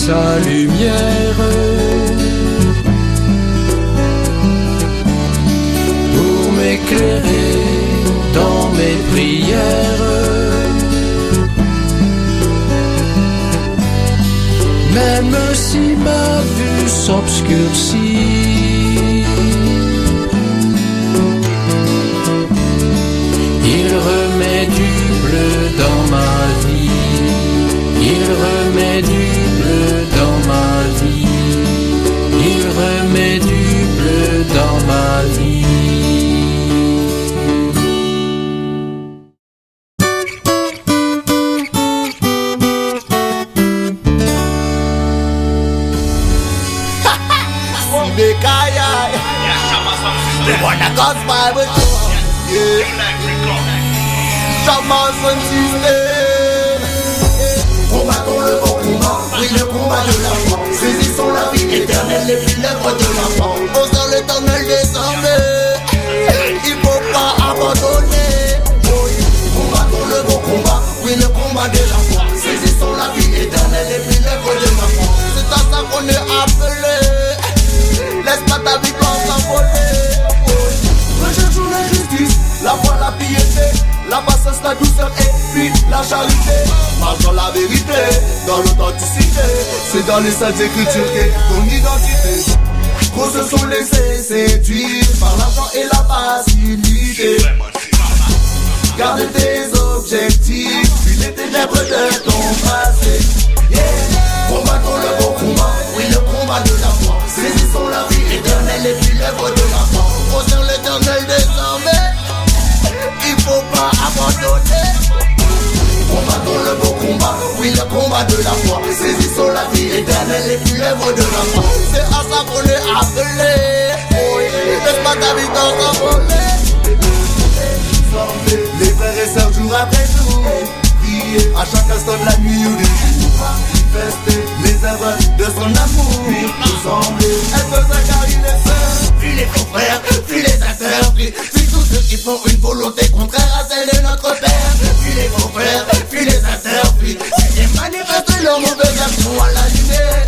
sa lumière pour m'éclairer dans mes prières. Même si ma vue s'obscurcit, il remet du bleu dans ma vie. Il remet du bleu dans ma vie. Il remet du bleu dans ma vie. The one that God's Bible too. Yeah. Shaman system. Combattons le bon combat, oui le combat de la foi. Saisissons la vie éternelle et puis l'œuvre de la foi. Au sein l'éternel désormais, il faut pas abandonner. Combattons le bon combat, oui le combat de la foi. Saisissons la vie éternelle et puis l'œuvre de la foi. C'est à ça qu'on est appelé. Laisse pas ta victoire s'envoler. Recherchons la justice, la foi, la piété, la patience, la douceur et puis la charité. Marche dans la vérité, dans l'authenticité. C'est dans les saintes écritures qu'est ton identité. Trop se sont laissés séduire par l'argent et la facilité. Garde tes objectifs, puis les ténèbres de ton passé. Combattons le bon combat, oui le combat de la foi. Saisissons la vie éternelle et puis l'œuvre de la foi. Au sein l'éternel désormais, il faut pas abandonner. Combattons le bon combat, oui le combat de la foi. Saisissons la vie éternelle et puis l'œuvre de la foi. C'est à ça qu'on est appelé. Laisse pas ta vie t'envoler. Les frères et sœurs jour après jour, prier à chaque instant de la nuit ou de manifester les œuvres de son amour. Ensemble, elle peut s'accarer les sœurs. Puis les confrères, puis les acteurs, puis tous ceux qui font une volonté contraire à celle de notre Père. Puis les confrères, puis les acteurs, puis qui manifestent leur mauvaise action à la lumière.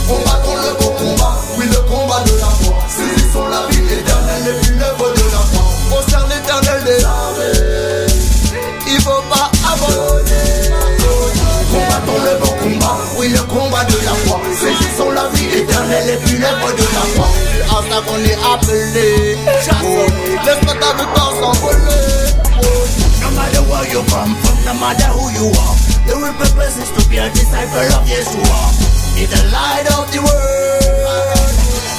Combattons le bon combat, oui le combat de la foi. Saisissons la vie éternelle et puis l'œuvre de la foi. Au sein l'éternel des armées, il faut pas abandonner. Combattons le bon combat, oui le combat de la foi. Saisissons la vie éternelle et puis l'œuvre de la foi. C'est à ça qu'on est appelé. Laisse pas ta victoire s'envoler. No matter where you come from, no matter who you are, the real purpose is to be a disciple of Yeshua. He's the light of the world,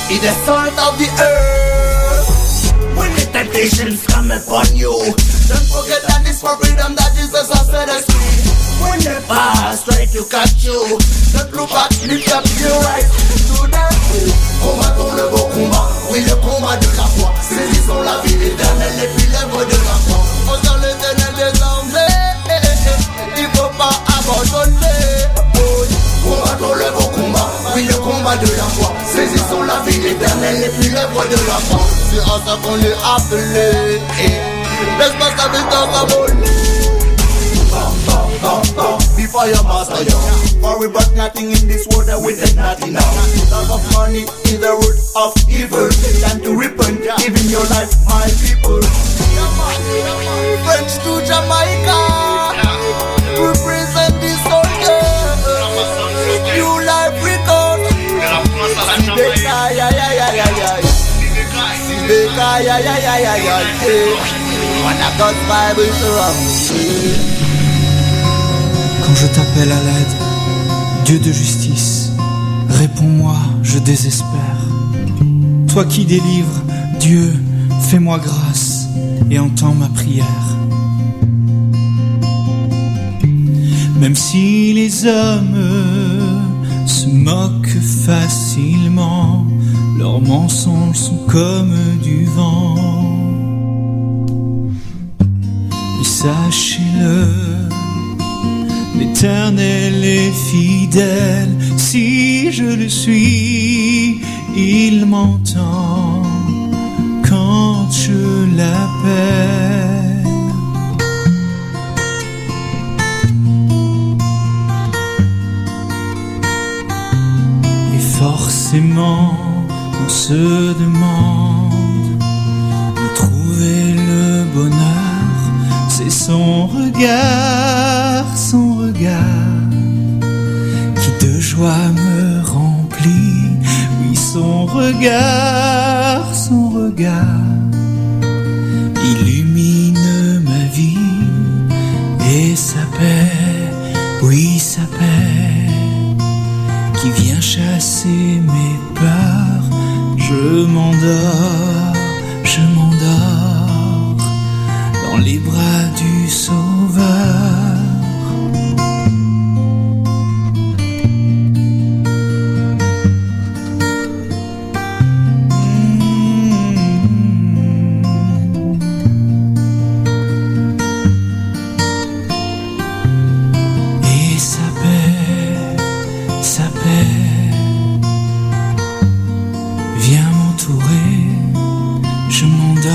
he's the salt of the earth. When the temptations come upon you, don't forget that it's for freedom that Jesus has set us free. When the past try to catch you, don't look back, lift up your eyes to the hill. Combattons le bon combat, oui le combat de la foi. Saisissons la vie éternelle et puis l'œuvre de la foi. Au sein l'éternel désormais, il faut pas abandonner. Combattons le bon combat, oui le combat de la foi. Saisissons la vie éternelle et puis l'œuvre de la foi. C'est à ça qu'on est appelé. Laisse pas sa victoire s'envoler. Before your master, yo. For we brought nothing in this world that we take nothing now. Love of money is the root of evil. Time to repent, giving your life, my people. French to Jamaica, represent the soldier. New life record. Sibeka, ya ya ya ya ya. Sibeka, ya ya ya ya ya. When I got Bible surround. Quand je t'appelle à l'aide, Dieu de justice, réponds-moi, je désespère. Toi qui délivres, Dieu, fais-moi grâce et entends ma prière. Même si les hommes se moquent facilement, leurs mensonges sont comme du vent. Mais sachez-le, l'Éternel est fidèle, si je le suis, il m'entend quand je l'appelle. Forcément, on se demande où trouver le bonheur. C'est son regard qui de joie me remplit. Oui, son regard illumine ma vie. Et sa paix, oui, sa paix qui vient chasser mes peurs. Je m'endors dans les bras du Sauveur. Et sa paix vient m'entourer. Je m'endors.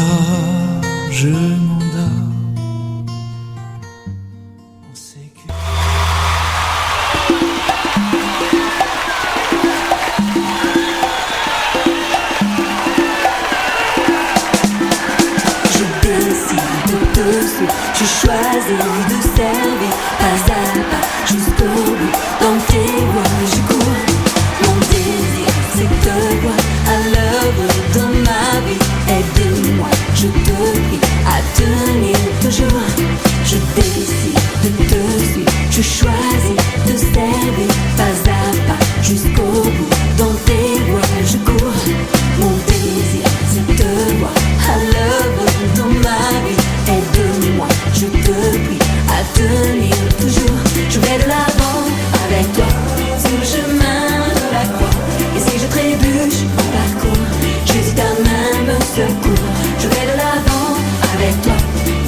On sait que... Je décide de te suivre, je choisis de servir pas à pas jusqu'au bout. Dans tes voies je cours, mon désir c'est de te voir à l'œuvre dans ma vie. Aide-moi, je te prie à tenir toujours. Je décide de te suivre, je choisis de servir pas à pas jusqu'au bout. Dans tes voies je cours, mon désir c'est de te voir à l'œuvre dans ma vie. Aide-moi, je te prie à tenir toujours. Je vais de l'avant avec toi sur le chemin de la croix. Et si je trébuche en parcours, Jésus ta main me secourt. Je vais de l'avant avec toi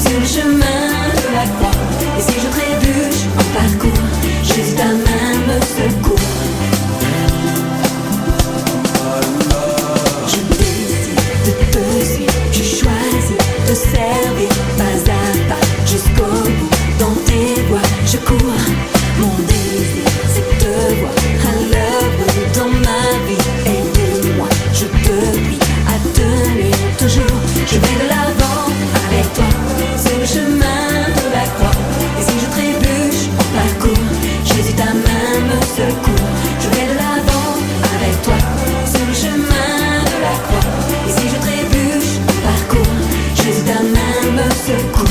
sur le chemin de la croix. Et si je trébuche en parcours, Jésus ta main me secourt. Je décide de te suivre, je choisis de servir pas à pas jusqu'au bout. Dans tes voies je cours, mon désir c'est de te voir à l'œuvre dans ma vie. Aide-moi, je te prie à tenir toujours. Je vais de l'avant avec toi sur le chemin de la croix. Et si je trébuche en parcours, Jésus ta main me secourt. Je vais de l'avant avec toi sur le chemin de la croix. Et si je trébuche en parcours, Jésus ta main me secourt.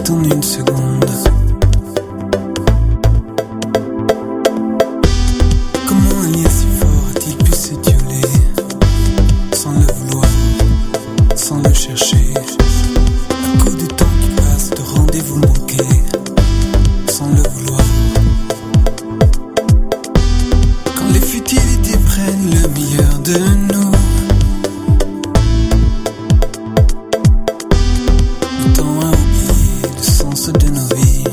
tout en une seconde. Comment un lien si fort a-t-il pu s'étioler sans le vouloir, sans le chercher? À coup de temps qui passe, de rendez-vous manqués, sans le vouloir. Quand les futilités prennent le meilleur de nous, le temps a oublié le sens de nos vies.